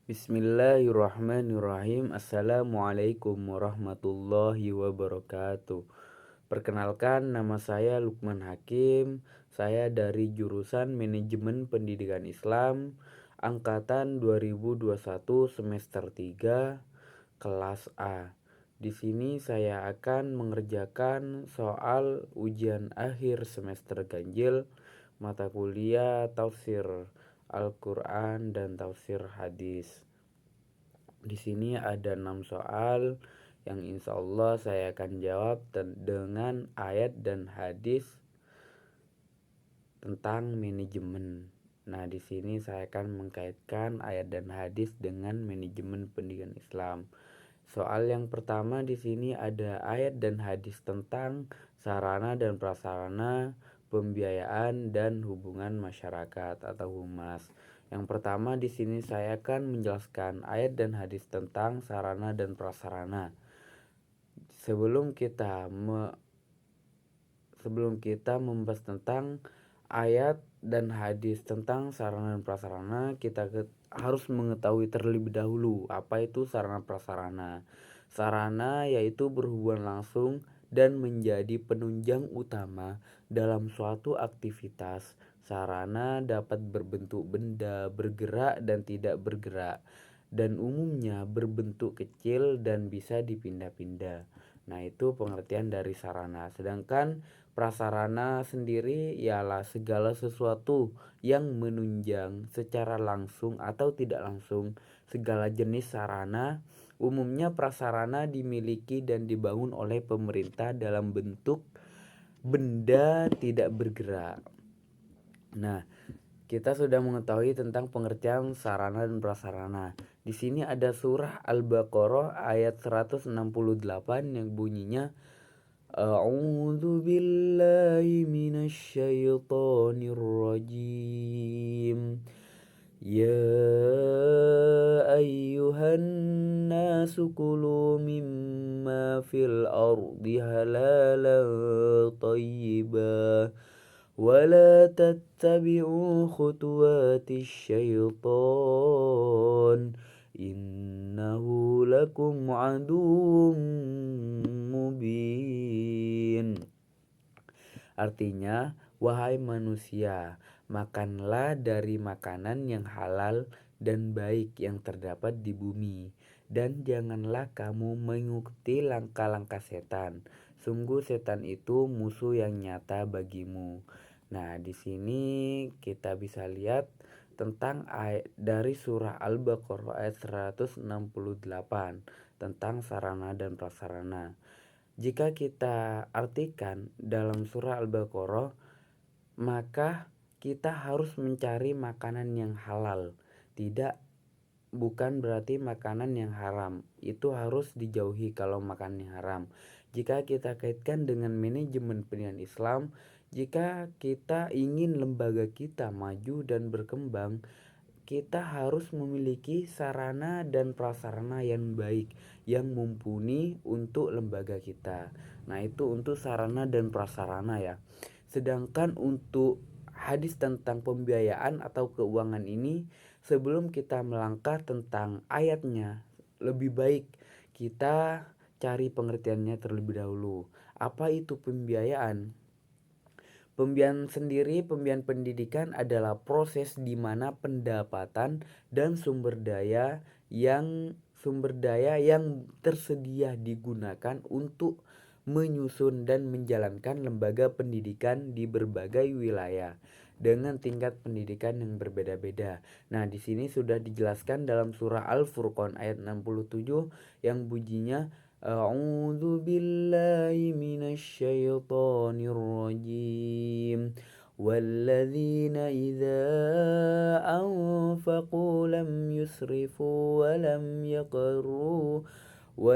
Bismillahirrahmanirrahim. Assalamualaikum warahmatullahi wabarakatuh. Perkenalkan, nama saya Lukman Hakim. Saya dari jurusan Manajemen Pendidikan Islam angkatan 2021 semester 3 kelas A. Di sini saya akan mengerjakan soal ujian akhir semester ganjil mata kuliah tafsir Al-Quran dan tafsir hadis. Di sini ada 6 soal yang insya Allah saya akan jawab dengan ayat dan hadis tentang manajemen. Nah, di sini saya akan mengkaitkan ayat dan hadis dengan manajemen pendidikan Islam. Soal yang pertama di sini ada ayat dan hadis tentang sarana dan prasarana pembiayaan dan hubungan masyarakat atau humas. Yang pertama di sini saya akan menjelaskan ayat dan hadis tentang sarana dan prasarana. Sebelum kita membahas tentang ayat dan hadis tentang sarana dan prasarana, kita harus mengetahui terlebih dahulu apa itu sarana prasarana. Sarana yaitu berhubungan langsung dan menjadi penunjang utama dalam suatu aktivitas. Sarana dapat berbentuk benda, bergerak dan tidak bergerak, dan umumnya berbentuk kecil dan bisa dipindah-pindah. Nah, itu pengertian dari sarana. Sedangkan prasarana sendiri ialah segala sesuatu yang menunjang secara langsung atau tidak langsung segala jenis sarana. Umumnya prasarana dimiliki dan dibangun oleh pemerintah dalam bentuk benda tidak bergerak. Nah, kita sudah mengetahui tentang pengertian sarana dan prasarana. Di sini ada surah Al-Baqarah ayat 168 yang bunyinya A'udzu billahi minasy syaithanir rajim. Ya ayyuhan nasu kulu mimma fil ardi halalan tayyiban wala tattabi'u khutuwatis syaitan innahu lakum aduwwum mubin. Artinya, wahai manusia, makanlah dari makanan yang halal dan baik yang terdapat di bumi, dan janganlah kamu mengikuti langkah-langkah setan. Sungguh setan itu musuh yang nyata bagimu. Nah, di sini kita bisa lihat tentang ayat dari surah Al-Baqarah ayat 168 tentang sarana dan prasarana. Jika kita artikan dalam surah Al-Baqarah, maka kita harus mencari makanan yang halal. Bukan berarti makanan yang haram. Itu harus dijauhi kalau makan yang haram. Jika kita kaitkan dengan manajemen pendidikan Islam, jika kita ingin lembaga kita maju dan berkembang, kita harus memiliki sarana dan prasarana yang baik, yang mumpuni untuk lembaga kita. Nah, itu untuk sarana dan prasarana ya. Sedangkan untuk hadis tentang pembiayaan atau keuangan ini, sebelum kita melangkah tentang ayatnya, lebih baik kita cari pengertiannya terlebih dahulu. Apa itu pembiayaan? Pembiayaan pendidikan adalah proses di mana pendapatan dan sumber daya yang tersedia digunakan untuk menyusun dan menjalankan lembaga pendidikan di berbagai wilayah dengan tingkat pendidikan yang berbeda-beda. Nah, di sini sudah dijelaskan dalam surah Al-Furqan ayat 67 yang bunyinya A'udzu billahi minasy syaithanir rajim. Walladzina idza anfaqu lam yusrifu wa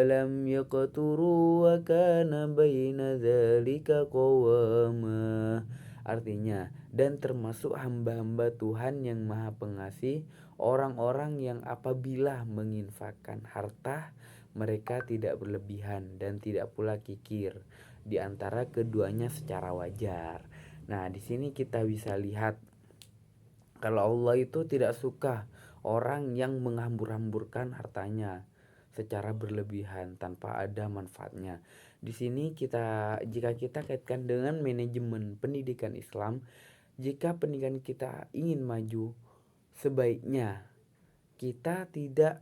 lam yaqturu wa kana baina dzalika qawama. Artinya, dan termasuk hamba-hamba Tuhan yang Maha Pengasih, orang-orang yang apabila menginfakkan harta, mereka tidak berlebihan dan tidak pula kikir di antara keduanya secara wajar. Nah, di sini kita bisa lihat kalau Allah itu tidak suka orang yang menghambur-hamburkan hartanya secara berlebihan tanpa ada manfaatnya. Di sini jika kita kaitkan dengan manajemen pendidikan Islam, jika pendidikan kita ingin maju, sebaiknya kita tidak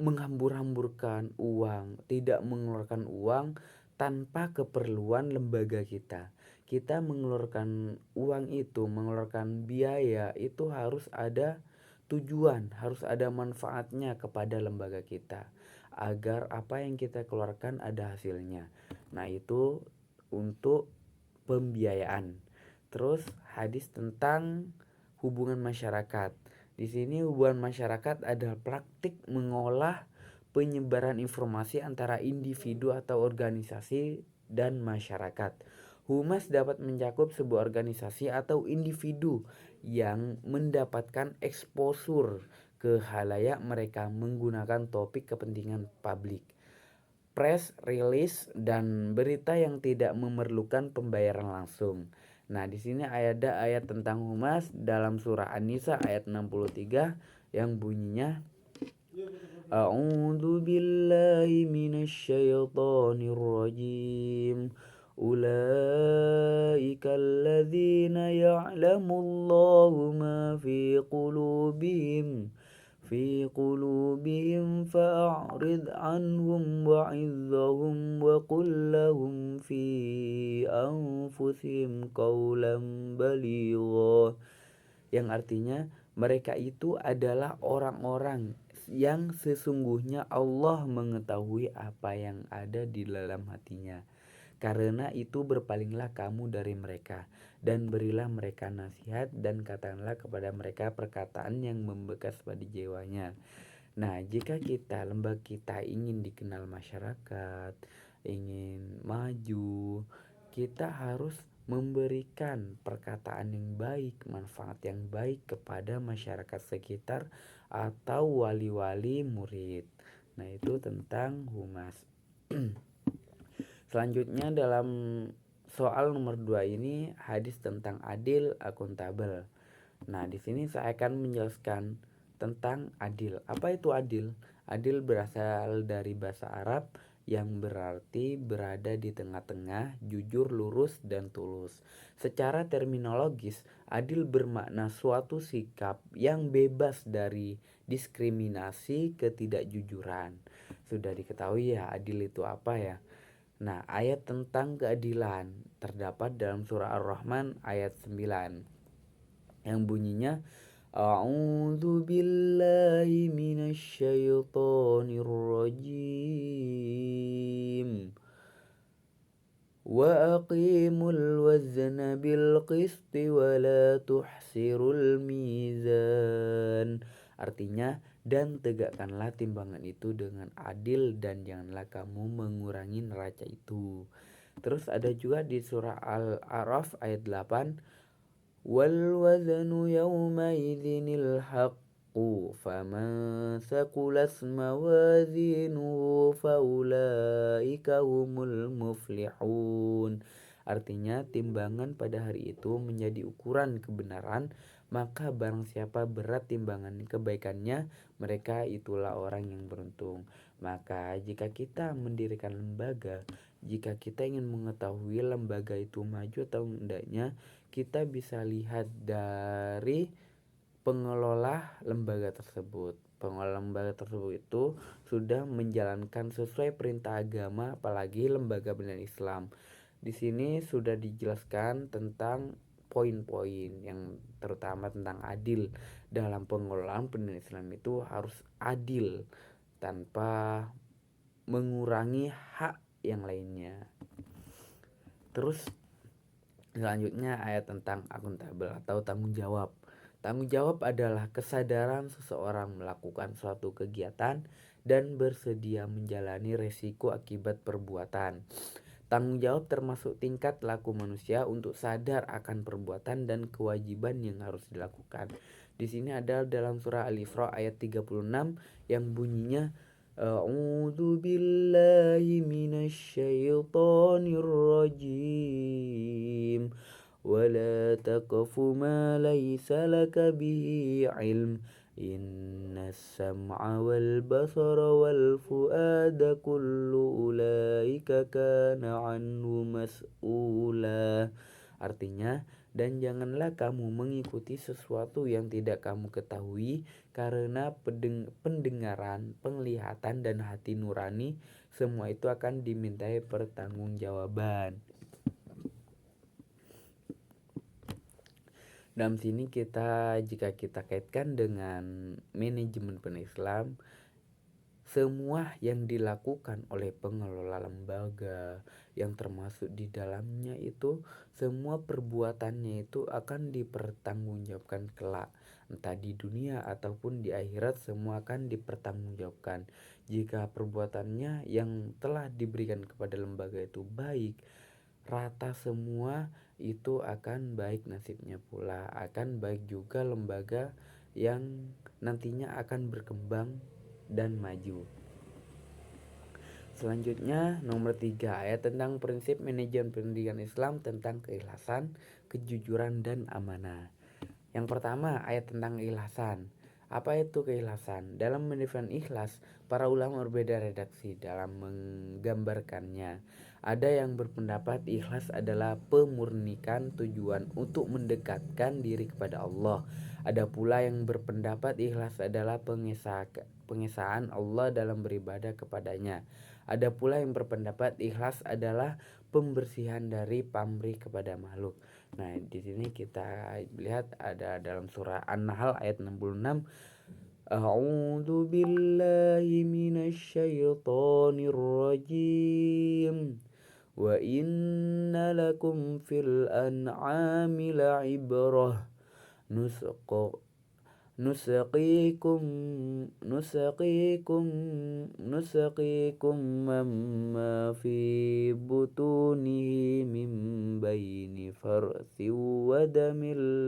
menghambur-hamburkan uang, tidak mengeluarkan uang tanpa keperluan lembaga kita. Kita mengeluarkan uang itu, mengeluarkan biaya itu harus ada tujuan, harus ada manfaatnya kepada lembaga kita agar apa yang kita keluarkan ada hasilnya. Nah, itu untuk pembiayaan. Terus hadis tentang hubungan masyarakat. Di sini hubungan masyarakat adalah praktik mengolah penyebaran informasi antara individu atau organisasi dan masyarakat. Humas dapat mencakup sebuah organisasi atau individu yang mendapatkan eksposur ke halayak mereka menggunakan topik kepentingan publik, press release, dan berita yang tidak memerlukan pembayaran langsung. Nah, di sini ada ayat tentang humas dalam surah An-Nisa ayat 63 yang bunyinya A'udzu billahi minasyaitonir rajim. Ulaika alladzina ya'lamullahu ma fi qulubihim fa'rid anhum wa'idhhum wa qul lahum fi anfusihim qawlan baligha, yang artinya mereka itu adalah orang-orang yang sesungguhnya Allah mengetahui apa yang ada di dalam hatinya. Karena itu berpalinglah kamu dari mereka dan berilah mereka nasihat dan katakanlah kepada mereka perkataan yang membekas pada jiwanya. Nah, jika lembaga kita ingin dikenal masyarakat, ingin maju, kita harus memberikan perkataan yang baik, manfaat yang baik kepada masyarakat sekitar atau wali-wali murid. Nah, itu tentang humas. Selanjutnya dalam soal nomor 2 ini hadis tentang adil akuntabel. Nah, di sini saya akan menjelaskan tentang adil. Apa itu adil? Adil berasal dari bahasa Arab yang berarti berada di tengah-tengah, jujur, lurus, dan tulus. Secara terminologis, adil bermakna suatu sikap yang bebas dari diskriminasi ketidakjujuran. Sudah diketahui ya adil itu apa ya? Nah, ayat tentang keadilan terdapat dalam surah Ar-Rahman ayat 9 yang bunyinya A'udzu billahi minasyaitonir rajim. Wa aqimul wazna bil qisti wa la tuhsirul mizan. Artinya, dan tegakkanlah timbangan itu dengan adil dan janganlah kamu mengurangi neraca itu. Terus ada juga di surah Al-A'raf ayat 8, wal wazanu yawma idzinil haqqu faman thaqulat mawazinuhu faulaika humul muflihun. Artinya timbangan pada hari itu menjadi ukuran kebenaran, maka barang siapa berat timbangan kebaikannya, mereka itulah orang yang beruntung. Maka jika kita mendirikan lembaga, jika kita ingin mengetahui lembaga itu maju atau tidaknya, kita bisa lihat dari pengelola lembaga tersebut. Pengelola lembaga tersebut itu sudah menjalankan sesuai perintah agama, apalagi lembaga pendidikan Islam. Di sini sudah dijelaskan tentang poin-poin yang terutama tentang adil. Dalam pengelolaan pendidikan Islam itu harus adil tanpa mengurangi hak yang lainnya. Terus selanjutnya ayat tentang akuntabel atau tanggung jawab. Tanggung jawab adalah kesadaran seseorang melakukan suatu kegiatan dan bersedia menjalani resiko akibat perbuatan. Tanggung jawab termasuk tingkat laku manusia untuk sadar akan perbuatan dan kewajiban yang harus dilakukan. Di sini ada dalam surah Al-Isra ayat 36 yang bunyinya A'udzu billahi minasyaitonir rajim. Wala taqfu ma laysa laka bihi ilm. Innas sam'a wal basara wal fuada kullu ulaika kana anhu mas'ula. Artinya, dan janganlah kamu mengikuti sesuatu yang tidak kamu ketahui, karena pendengaran, penglihatan, dan hati nurani, semua itu akan dimintai pertanggungjawaban. Dalam sini jika kita kaitkan dengan manajemen Islam, semua yang dilakukan oleh pengelola lembaga yang termasuk di dalamnya itu, semua perbuatannya itu akan dipertanggungjawabkan kelak, entah di dunia ataupun di akhirat, semua akan dipertanggungjawabkan. Jika perbuatannya yang telah diberikan kepada lembaga itu baik, rata semua itu akan baik nasibnya pula, akan baik juga lembaga yang nantinya akan berkembang dan maju. Selanjutnya nomor 3, ayat tentang prinsip manajemen pendidikan Islam tentang keikhlasan, kejujuran, dan amanah. Yang pertama, ayat tentang keikhlasan. Apa itu keikhlasan? Dalam mendefinisikan ikhlas, para ulama berbeda redaksi dalam menggambarkannya. Ada yang berpendapat ikhlas adalah pemurnikan tujuan untuk mendekatkan diri kepada Allah. Ada pula yang berpendapat ikhlas adalah pengesaan Allah dalam beribadah kepadanya. Ada pula yang berpendapat ikhlas adalah pembersihan dari pamrih kepada makhluk. Nah, di sini kita lihat ada dalam surah An-Nahl ayat 66. A'udzu billahi minasyaitonir rajim. Wa inna lakum fil an'ami la'ibrah. Nusqikum mamma fi butunihi min baini farsi wa damil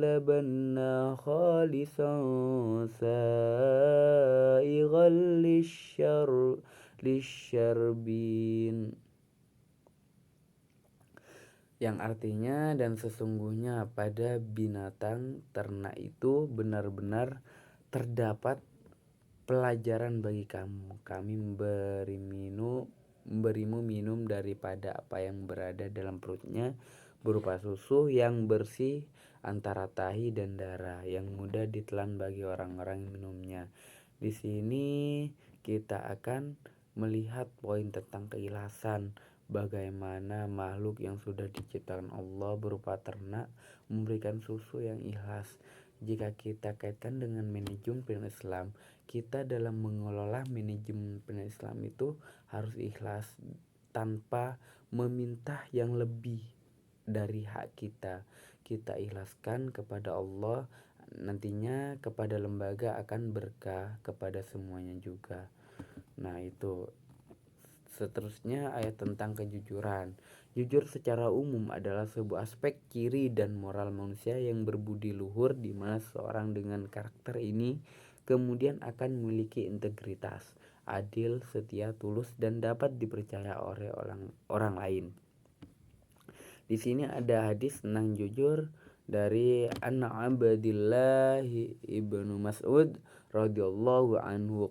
labanna khalisan sa'igan lisyarbin, yang artinya, dan sesungguhnya pada binatang ternak itu benar-benar terdapat pelajaran bagi kamu. Kami memberimu minum daripada apa yang berada dalam perutnya, berupa susu yang bersih antara tahi dan darah, yang mudah ditelan bagi orang-orang yang minumnya. Di sini kita akan melihat poin tentang keikhlasan, bagaimana makhluk yang sudah diciptakan Allah berupa ternak memberikan susu yang ikhlas. Jika kita kaitkan dengan manajemen Islam, kita dalam mengelola manajemen Islam itu harus ikhlas tanpa meminta yang lebih dari hak kita. Kita ikhlaskan kepada Allah, nantinya kepada lembaga akan berkah, kepada semuanya juga. Nah, itu. Seterusnya ayat tentang kejujuran. Jujur secara umum adalah sebuah aspek ciri dan moral manusia yang berbudi luhur, di mana seorang dengan karakter ini kemudian akan memiliki integritas, adil, setia, tulus, dan dapat dipercaya oleh orang lain. Di sini ada hadis tentang jujur dari Abdillah ibnu Mas'ud radhiyallahu anhu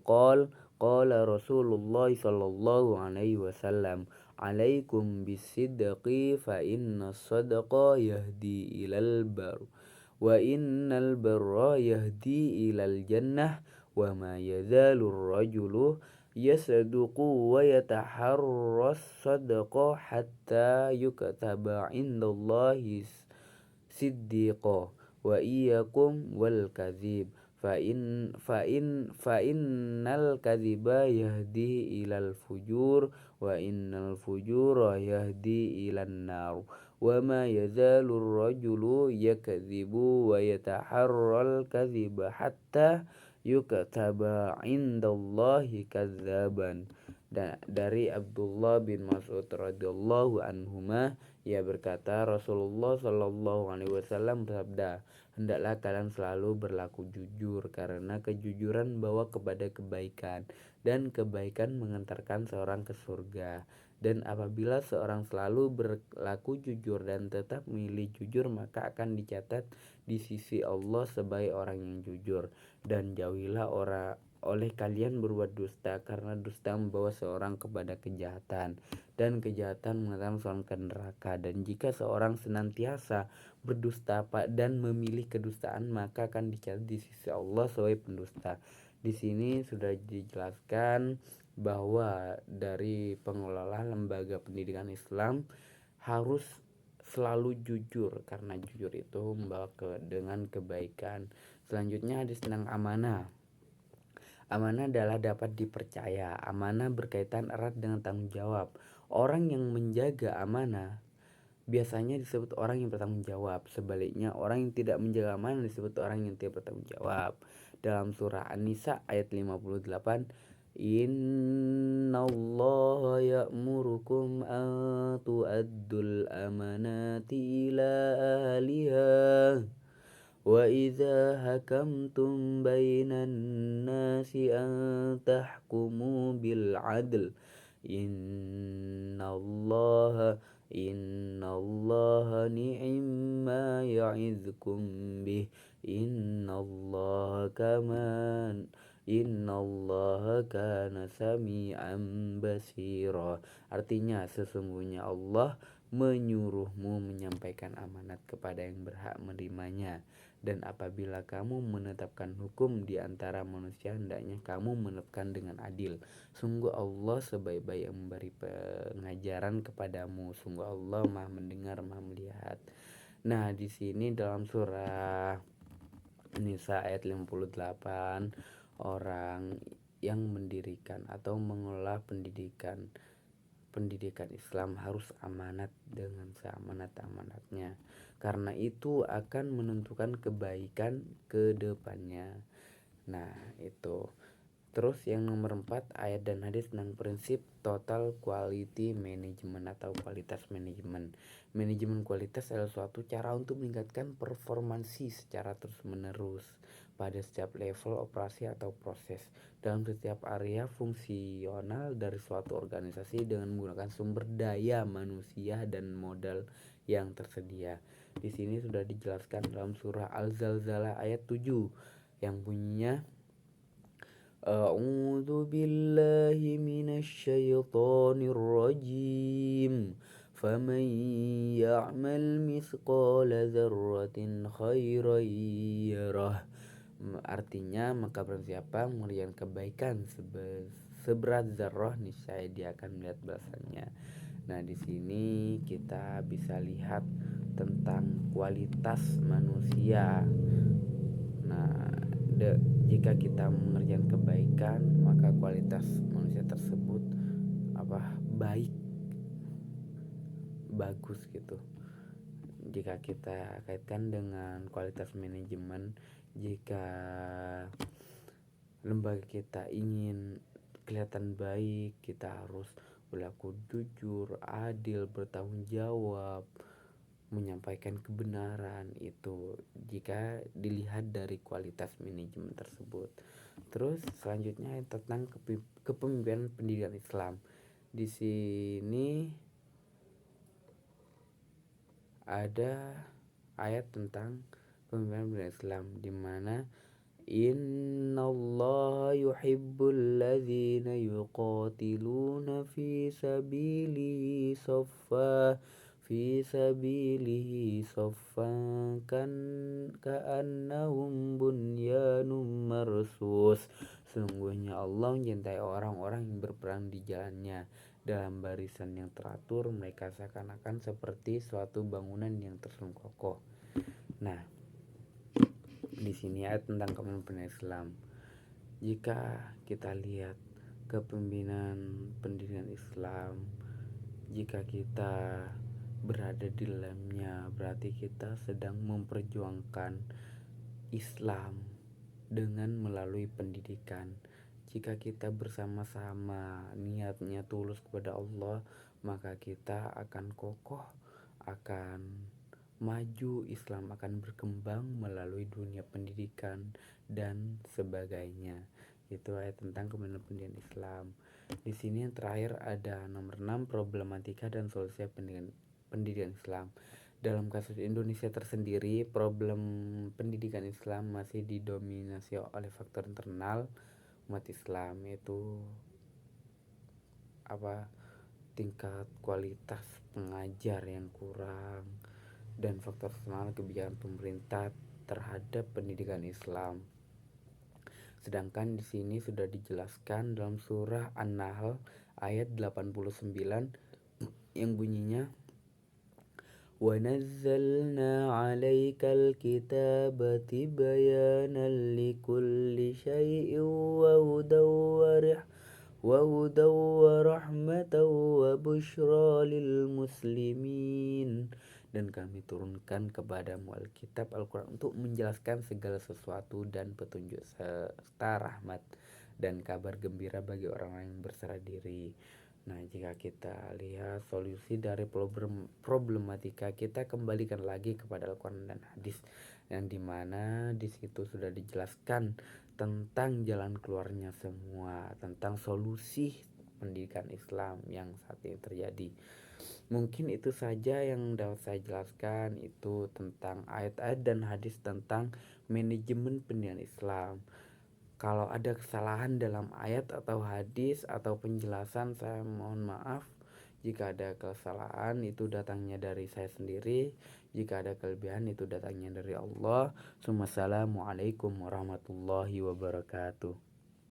qala Rasulullah sallallahu alaihi wasallam, alaikum bisidqi fa inna sadqa yahdi ilal bar wa innal barra yahdi ilal jannah wa ma yazalur rajulu yasduqu wa yataharras sadqa hatta yukataba indallahi siddiqa wa iyyakum wal kadzib fa innal kadziba yahdi ilal fujur wa innal fujura yahdi ilan nar wa ma yazalur rajulu yakdzibu wa yataharral kadziba hatta yukataba indallahi kadzaban. Dari Abdullah bin Mas'ud radhiyallahu anhuma, ia berkata, Rasulullah sallallahu alaihi wasallam bersabda, hendaklah kalian selalu berlaku jujur, karena kejujuran membawa kepada kebaikan, dan kebaikan mengantarkan seorang ke surga. Dan apabila seorang selalu berlaku jujur dan tetap memilih jujur, maka akan dicatat di sisi Allah sebagai orang yang jujur. Dan jauhilah oleh kalian berbuat dusta, karena dusta membawa seorang kepada kejahatan, dan kejahatan mengantarkan seorang ke neraka. Dan jika seorang senantiasa berdusta dan memilih kedustaan, maka akan dicatat di sisi Allah sebagai pendusta. Di sini sudah dijelaskan bahwa dari pengelola lembaga pendidikan Islam harus selalu jujur, karena jujur itu membawa dengan kebaikan. Selanjutnya hadis tentang amanah. Amanah adalah dapat dipercaya. Amanah berkaitan erat dengan tanggung jawab. Orang yang menjaga amanah biasanya disebut orang yang bertanggung jawab. Sebaliknya, orang yang tidak menjaga amanah disebut orang yang tidak bertanggung jawab. Dalam surah An-Nisa ayat 58, Innallaha ya'murukum an tu'addul amanati ila ahliha wa idza hakamtum bainan nasi an tahkumu bil adl innallaha ni'ma ya'idzukum bih innallaha kana sami'an basira. Artinya, sesungguhnya Allah menyuruhmu menyampaikan amanat kepada yang berhak menerimanya, dan apabila kamu menetapkan hukum di antara manusia, hendaknya kamu menetapkan dengan adil. Sungguh Allah sebaik-baik yang memberi pengajaran kepadamu. Sungguh Allah Maha mendengar, Maha melihat. Nah, di sini dalam surah Nisa ayat 58, orang yang mendirikan atau mengelola pendidikan Islam harus amanat dengan seamanat-amanatnya, karena itu akan menentukan kebaikan ke depannya. Nah, itu. Terus yang nomor 4, ayat dan hadis tentang prinsip total quality management atau kualitas manajemen. Manajemen kualitas adalah suatu cara untuk meningkatkan performansi secara terus-menerus pada setiap level operasi atau proses dalam setiap area fungsional dari suatu organisasi dengan menggunakan sumber daya manusia dan modal yang tersedia. Di sini sudah dijelaskan dalam surah Al-Zalzalah ayat 7 yang bunyinya A'udzu billahi minasyaitonir rajim. Faman ya'mal mithqala dzarratin khairan yarah. Artinya, maka barang siapa mengerjakan kebaikan seberat zarrah, niscaya dia akan melihat balasannya. Nah, di sini kita bisa lihat tentang kualitas manusia. Nah, jika kita mengerjakan kebaikan, maka kualitas manusia tersebut baik, bagus gitu. Jika kita kaitkan dengan kualitas manajemen, jika lembaga kita ingin kelihatan baik, kita harus berlaku jujur, adil, bertanggung jawab, menyampaikan kebenaran. Itu jika dilihat dari kualitas manajemen tersebut. Terus selanjutnya tentang kepemimpinan pendidikan Islam. Di sini ada ayat tentang kepemimpinan pendidikan Islam, di mana Innallaha yuhibbul ladzina yuqatiluna fi sabilihi saffan ka'annahum bunyanun marsus. Sesungguhnya Allah mencintai orang-orang yang berperang di jalannya dalam barisan yang teratur. Mereka seakan-akan seperti suatu bangunan yang tersusun kokoh. Nah, di sini ayat tentang kepemimpinan Islam. Jika kita lihat kepemimpinan pendidikan Islam, jika kita berada di dalamnya, berarti kita sedang memperjuangkan Islam dengan melalui pendidikan. Jika kita bersama-sama niatnya tulus kepada Allah, maka kita akan kokoh, akan maju, Islam akan berkembang melalui dunia pendidikan dan sebagainya. Itu ayat tentang kebenaran pendidikan Islam. Di sini yang terakhir ada nomor 6, problematika dan solusi pendidikan Islam. Dalam kasus Indonesia tersendiri, problem pendidikan Islam masih didominasi oleh faktor internal umat Islam, yaitu tingkat kualitas pengajar yang kurang dan faktor eksternal kebijakan pemerintah terhadap pendidikan Islam. Sedangkan di sini sudah dijelaskan dalam surah An-Nahl ayat 89 yang bunyinya وَنَزَّلْنَا عَلَيْكَ الْكِتَابَ تِبْيَانًا لِكُلِّ شَيْءٍ وَهُدًى وَرَحْمَةً وَبُشْرَى لِلْمُسْلِمِينَ. Dan kami turunkan kepadamu Alkitab Al-Quran untuk menjelaskan segala sesuatu dan petunjuk serta rahmat dan kabar gembira bagi orang-orang yang berserah diri. Nah, jika kita lihat solusi dari problematika, kita kembalikan lagi kepada Al-Quran dan hadis, yang dimana di situ sudah dijelaskan tentang jalan keluarnya semua, tentang solusi pendidikan Islam yang saat ini terjadi. Mungkin itu saja yang dapat saya jelaskan, itu tentang ayat-ayat dan hadis tentang manajemen pendidikan Islam. Kalau ada kesalahan dalam ayat atau hadis atau penjelasan, saya mohon maaf. Jika ada kesalahan, itu datangnya dari saya sendiri. Jika ada kelebihan, itu datangnya dari Allah. Wassalamualaikum warahmatullahi wabarakatuh.